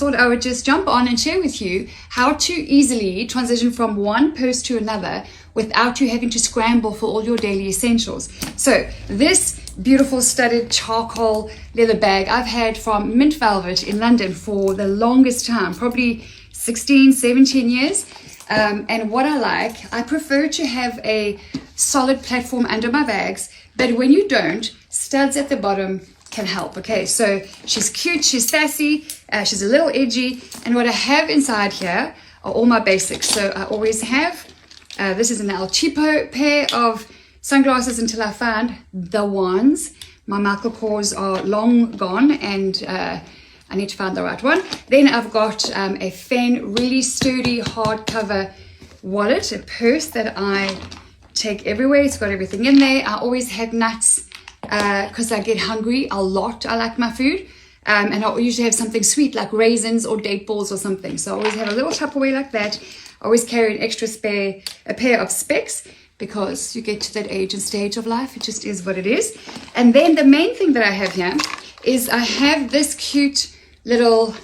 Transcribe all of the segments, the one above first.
thought I would just jump on and share with you how to easily transition from one purse to another without you having to scramble for all your daily essentials. So this beautiful studded charcoal leather bag I've had from Mint Velvet in London for the longest time, probably 16, 17 years. And what I prefer to have a solid platform under my bags, but when you don't, studs at the bottom can help. Okay, so she's cute, she's sassy, she's a little edgy, and what I have inside here are all my basics. So I always have, this is an El Cheapo pair of sunglasses until I find the ones. My Michael Kors are long gone, and I need to find the right one. Then I've got a Fen really sturdy hardcover wallet, a purse that I take everywhere. It's got everything in there. I always have nuts because I get hungry a lot. I like my food. And I usually have something sweet like raisins or date balls or something. So I always have a little Tupperware like that. I always carry an extra a pair of specs, because you get to that age and stage of life. It just is what it is. And then the main thing that I have here is I have this cute little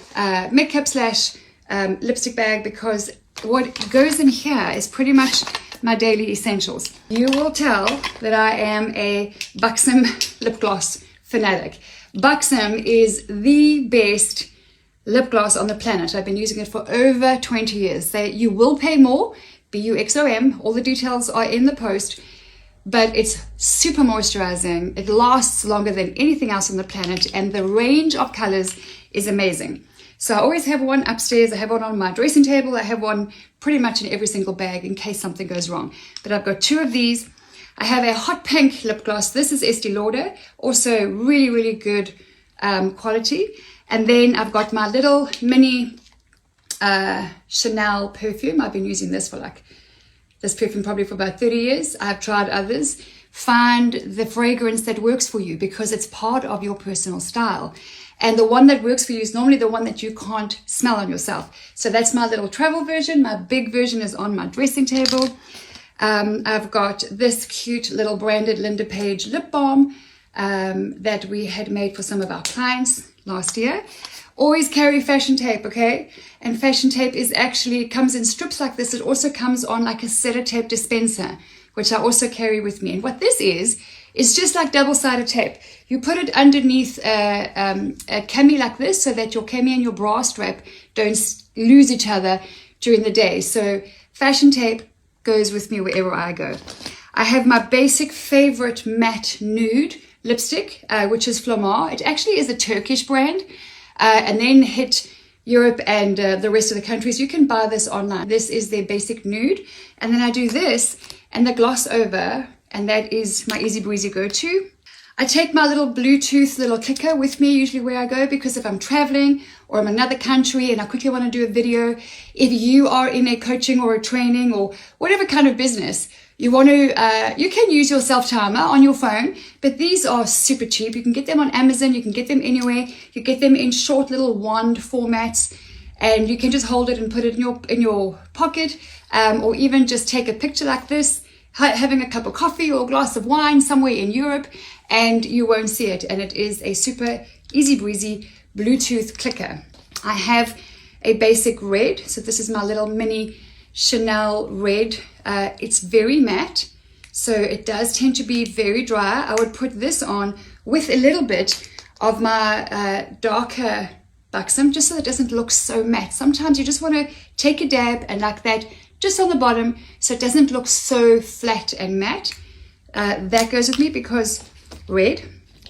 makeup slash lipstick bag, because what goes in here is pretty much my daily essentials. You will tell that I am a Buxom lip gloss fanatic. Buxom is the best lip gloss on the planet. I've been using it for over 20 years. You will pay more, BUXOM, all the details are in the post, but it's super moisturizing. It lasts longer than anything else on the planet, and the range of colors is amazing. So I always have one upstairs. I have one on my dressing table. I have one pretty much in every single bag in case something goes wrong. But I've got two of these. I have a hot pink lip gloss. This is Estee Lauder, also really, really good quality. And then I've got my little mini Chanel perfume. I've been using this this perfume probably for about 30 years. I've tried others. Find the fragrance that works for you, because it's part of your personal style. And the one that works for you is normally the one that you can't smell on yourself. So that's my little travel version. My big version is on my dressing table. I've got this cute little branded LindaPaige lip balm that we had made for some of our clients last year. Always carry fashion tape, okay? And fashion tape comes in strips like this. It also comes on like a sellotape dispenser, which I also carry with me. And what this is just like double-sided tape. You put it underneath a cami like this, so that your cami and your bra strap don't lose each other during the day. So fashion tape goes with me wherever I go. I have my basic favorite matte nude lipstick, which is Flomar. It actually is a Turkish brand, and then hit Europe and the rest of the countries. You can buy this online. This is their basic nude. And then I do this and the gloss over, and that is my easy breezy go-to. I take my little Bluetooth little clicker with me usually where I go, because if I'm traveling or I'm in another country and I quickly want to do a video, if you are in a coaching or a training or whatever kind of business, you want to, you can use your self-timer on your phone, but these are super cheap. You can get them on Amazon, you can get them anywhere. You get them in short little wand formats, and you can just hold it and put it in your pocket, or even just take a picture like this, having a cup of coffee or a glass of wine somewhere in Europe, and you won't see it. And it is a super easy breezy Bluetooth clicker. I have a basic red. So this is my little mini Chanel red. It's very matte, so it does tend to be very dry. I would put this on with a little bit of my darker Buxom, just so it doesn't look so matte. Sometimes you just want to take a dab and like that, just on the bottom, so it doesn't look so flat and matte. That goes with me because red,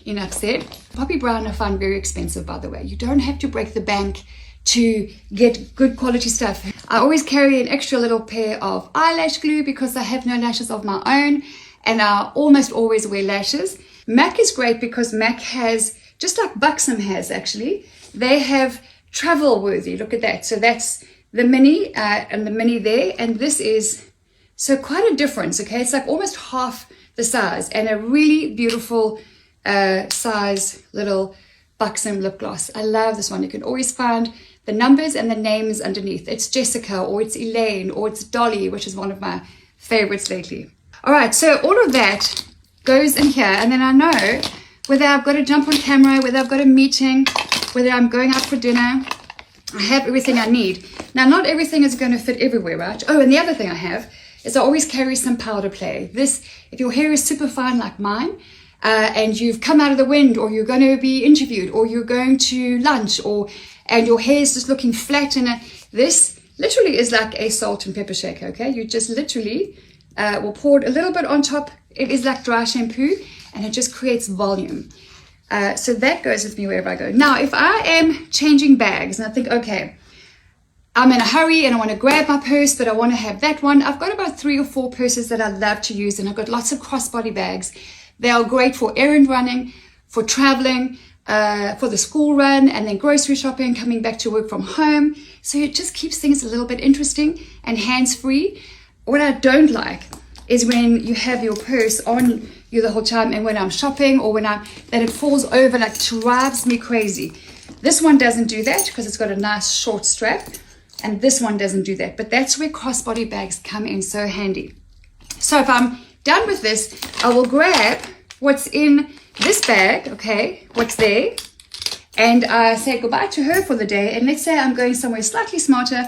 enough said. Poppy brown I find very expensive, by the way. You don't have to break the bank to get good quality stuff. I always carry an extra little pair of eyelash glue because I have no lashes of my own, and I almost always wear lashes. MAC is great because MAC has, just like Buxom has actually, they have travel worthy. Look at that. So that's the mini and the mini there, and this is so quite a difference. Okay, it's like almost half the size, and a really beautiful size little Buxom lip gloss. I love this one. You can always find the numbers and the names underneath. It's Jessica, or it's Elaine, or it's Dolly, which is one of my favorites lately. All right, so all of that goes in here, and then I know whether I've got to jump on camera, whether I've got a meeting, whether I'm going out for dinner, I have everything I need. Now, not everything is going to fit everywhere, right? Oh, and the other thing I have is I always carry some powder play. This, if your hair is super fine like mine, and you've come out of the wind, or you're going to be interviewed, or you're going to lunch, and your hair is just looking flat, this literally is like a salt and pepper shaker, okay? You just literally will pour it a little bit on top. It is like dry shampoo, and it just creates volume. So that goes with me wherever I go. Now, if I am changing bags and I think, okay, I'm in a hurry and I want to grab my purse, but I want to have that one. I've got about 3 or 4 purses that I love to use, and I've got lots of crossbody bags. They are great for errand running, for traveling, for the school run, and then grocery shopping, coming back to work from home. So it just keeps things a little bit interesting and hands-free. What I don't like is when you have your purse on you the whole time, and when I'm shopping or that it falls over, like drives me crazy. This one doesn't do that because it's got a nice short strap, and this one doesn't do that. But that's where crossbody bags come in so handy. So if I'm done with this, I will grab what's in this bag, okay, what's there, and I say goodbye to her for the day. And let's say I'm going somewhere slightly smarter.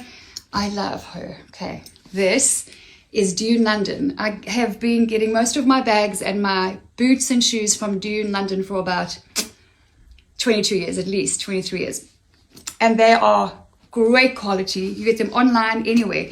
I love her, okay. This is Dune London. I have been getting most of my bags and my boots and shoes from Dune London for about 22 years, at least 23 years. And they are great quality. You get them online anywhere.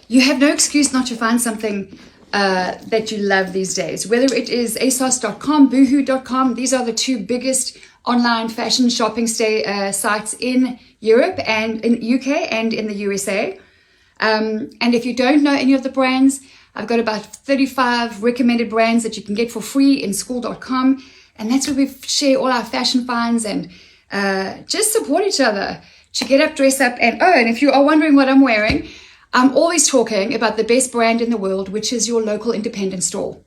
You have no excuse not to find something that you love these days. Whether it is asos.com, boohoo.com, these are the 2 biggest online fashion shopping sites in Europe and in UK and in the USA. And if you don't know any of the brands, I've got about 35 recommended brands that you can get for free in school.com. And that's where we share all our fashion finds and just support each other to get up, dress up. And if you are wondering what I'm wearing, I'm always talking about the best brand in the world, which is your local independent store.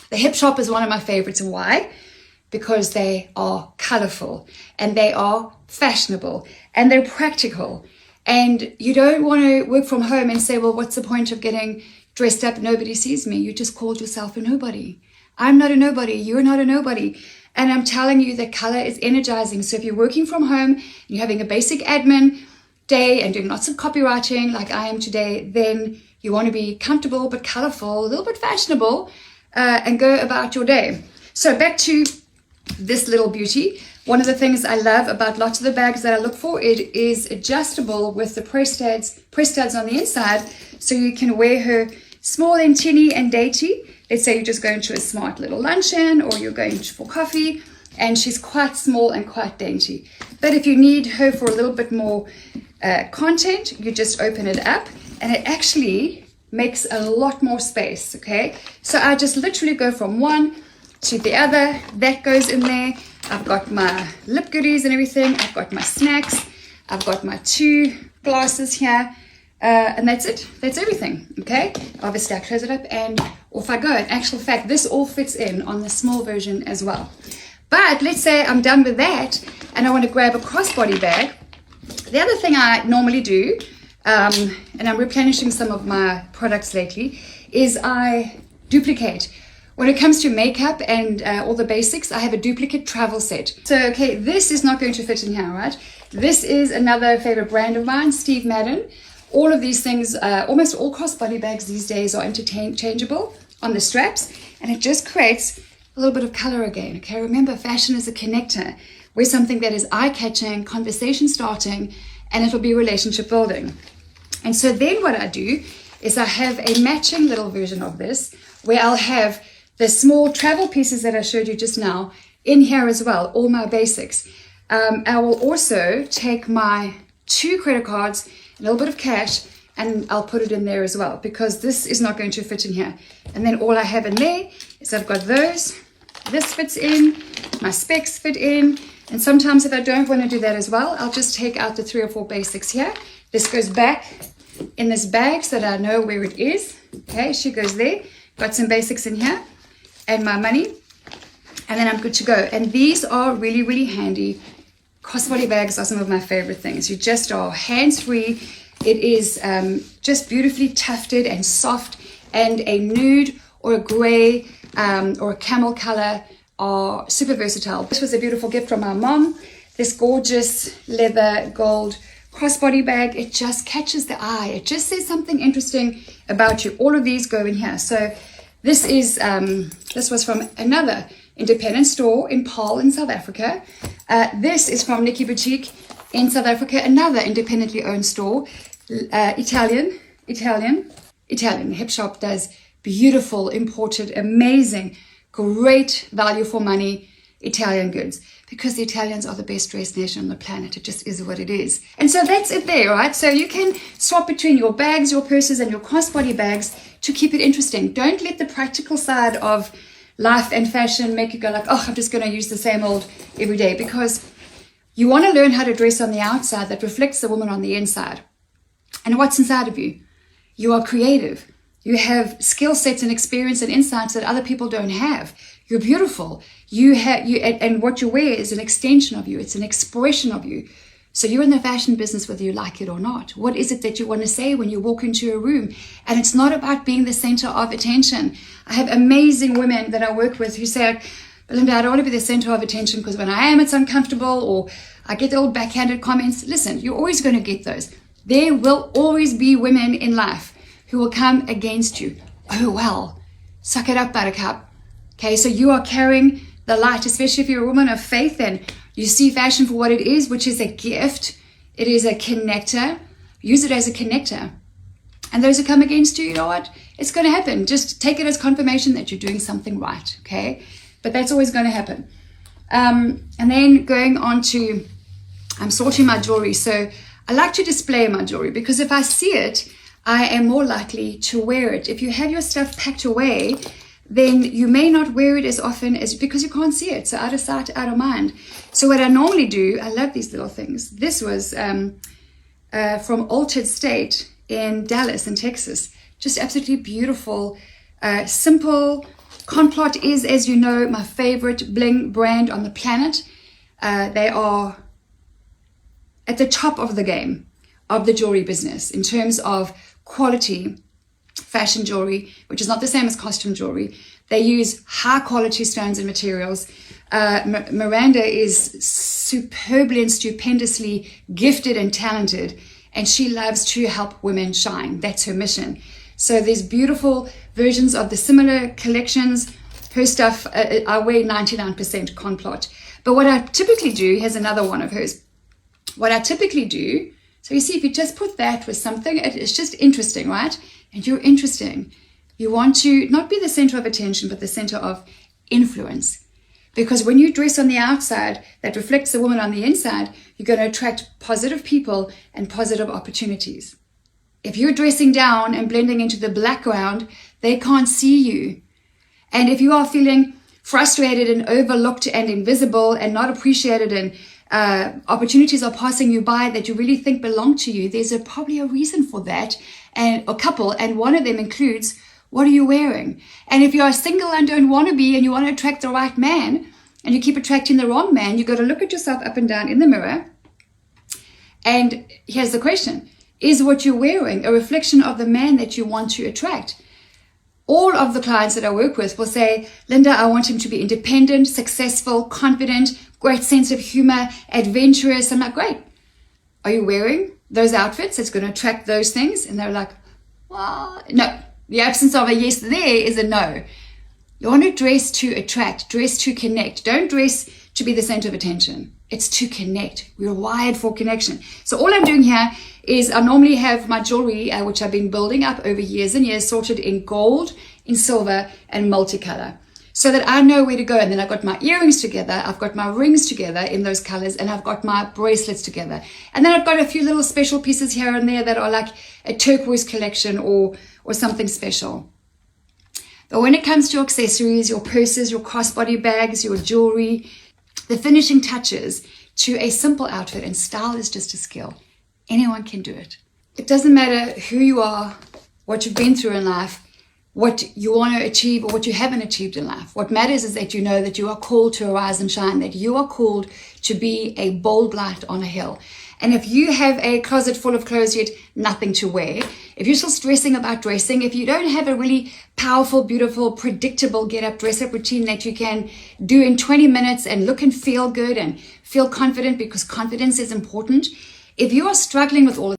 The Hip Shop is one of my favorites. And why? Because they are colorful and they are fashionable and they're practical. And you don't want to work from home and say, well, what's the point of getting dressed up? Nobody sees me. You just called yourself a nobody. I'm not a nobody. You're not a nobody. And I'm telling you that color is energizing. So if you're working from home and you're having a basic admin day and doing lots of copywriting like I am today, then you want to be comfortable but colorful, a little bit fashionable, and go about your day. So back to this little beauty. One of the things I love about lots of the bags that I look for, it is adjustable with the press studs on the inside, so you can wear her small and teeny and dainty. Let's say you're just going to a smart little luncheon or you're going for coffee, and she's quite small and quite dainty. But if you need her for a little bit more content, you just open it up, and it actually makes a lot more space, okay? So I just literally go from one to the other. That goes in there. I've got my lip goodies and everything. I've got my snacks. I've got my 2 glasses here. And that's it. That's everything. Okay. Obviously, I close it up and off I go. In actual fact, this all fits in on the small version as well. But let's say I'm done with that and I want to grab a crossbody bag. The other thing I normally do, and I'm replenishing some of my products lately, is I duplicate. When it comes to makeup and all the basics, I have a duplicate travel set. So, okay, this is not going to fit in here, right? This is another favorite brand of mine, Steve Madden. All of these things, almost all crossbody bags these days are interchangeable on the straps, and it just creates a little bit of color again. Okay, remember, fashion is a connector. Wear something that is eye-catching, conversation starting, and it'll be relationship building. And so then what I do is I have a matching little version of this where I'll have the small travel pieces that I showed you just now in here as well, all my basics. I will also take my 2 credit cards, a little bit of cash, and I'll put it in there as well, because this is not going to fit in here. And then all I have in there is I've got those, this fits in, my specs fit in, and sometimes if I don't want to do that as well, I'll just take out the 3 or 4 basics here. This goes back in this bag so that I know where it is. Okay, she goes there, got some basics in here, and my money, and then I'm good to go. And these are really, really handy. Crossbody bags are some of my favorite things. You just are hands-free. It is just beautifully tufted and soft, and a nude or a gray or a camel color are super versatile. This was a beautiful gift from my mom. This gorgeous leather gold crossbody bag, it just catches the eye. It just says something interesting about you. All of these go in here. So this was from another independent store in Paarl in South Africa. This is from Nikki Boutique in South Africa, another independently owned store. Italian. The hip shop does beautiful, imported, amazing, great value for money Italian goods, because the Italians are the best dressed nation on the planet. It just is what it is. And so that's it there, right? So you can swap between your bags, your purses, and your crossbody bags to keep it interesting. Don't let the practical side of life and fashion make you go like, oh, I'm just going to use the same old every day, because you want to learn how to dress on the outside that reflects the woman on the inside. And what's inside of you? You are creative. You have skill sets and experience and insights that other people don't have. You're beautiful. And what you wear is an extension of you. It's an expression of you. So you're in the fashion business whether you like it or not. What is it that you want to say when you walk into a room? And it's not about being the center of attention. I have amazing women that I work with who say, Linda, I don't want to be the center of attention because when I am, it's uncomfortable, or I get the old backhanded comments. Listen, you're always going to get those. There will always be women in life who will come against you. Oh, well, suck it up, buttercup. Okay, so you are carrying the light, especially if you're a woman of faith and you see fashion for what it is, which is a gift. It is a connector. Use it as a connector. And those who come against you, you know what? It's going to happen. Just take it as confirmation that you're doing something right, okay? But that's always going to happen. And then going on to, I'm sorting my jewelry. So I like to display my jewelry because if I see it, I am more likely to wear it. If you have your stuff packed away, then you may not wear it as often as because you can't see it. So out of sight, out of mind. So what I normally do, I love these little things. This was from Altered State in Dallas in Texas. Just absolutely beautiful, simple. Complot is, as you know, my favorite bling brand on the planet. They are at the top of the game of the jewelry business in terms of quality fashion jewelry, which is not the same as costume jewelry. They use high quality stones and materials. Miranda is superbly and stupendously gifted and talented, and she loves to help women shine. That's her mission. So there's beautiful versions of the similar collections. Her stuff, I wear 99% Complot. But what I typically do, here's another one of hers. What I typically do, so you see, if you just put that with something, it's just interesting, right? And you're interesting. You want to not be the center of attention, but the center of influence. Because when you dress on the outside that reflects the woman on the inside, you're going to attract positive people and positive opportunities. If you're dressing down and blending into the background, they can't see you. And if you are feeling frustrated and overlooked and invisible and not appreciated and opportunities are passing you by that you really think belong to you, there's probably a reason for that, and a couple, and one of them includes, what are you wearing? And if you're single and don't want to be and you want to attract the right man and you keep attracting the wrong man, you've got to look at yourself up and down in the mirror. And here's the question: is what you're wearing a reflection of the man that you want to attract? All of the clients that I work with will say, Linda, I want him to be independent, successful, confident, great sense of humor, adventurous. I'm like, great. Are you wearing those outfits that's going to attract those things? And they're like, well, no. The absence of a yes there is a no. You want to dress to attract, dress to connect. Don't dress to be the center of attention. It's to connect. We're wired for connection. So all I'm doing here is I normally have my jewelry, which I've been building up over years and years, sorted in gold, in silver, and multicolor, so that I know where to go. And then I've got my earrings together, I've got my rings together in those colors, and I've got my bracelets together. And then I've got a few little special pieces here and there that are like a turquoise collection or something special. But when it comes to accessories, your purses, your crossbody bags, your jewelry, the finishing touches to a simple outfit, and style is just a skill. Anyone can do it. It doesn't matter who you are, what you've been through in life, what you want to achieve or what you haven't achieved in life. What matters is that you know that you are called to arise and shine, that you are called to be a bold light on a hill. And if you have a closet full of clothes yet nothing to wear, if you're still stressing about dressing, if you don't have a really powerful, beautiful, predictable get-up, dress-up routine that you can do in 20 minutes and look and feel good and feel confident, because confidence is important. If you are struggling with all of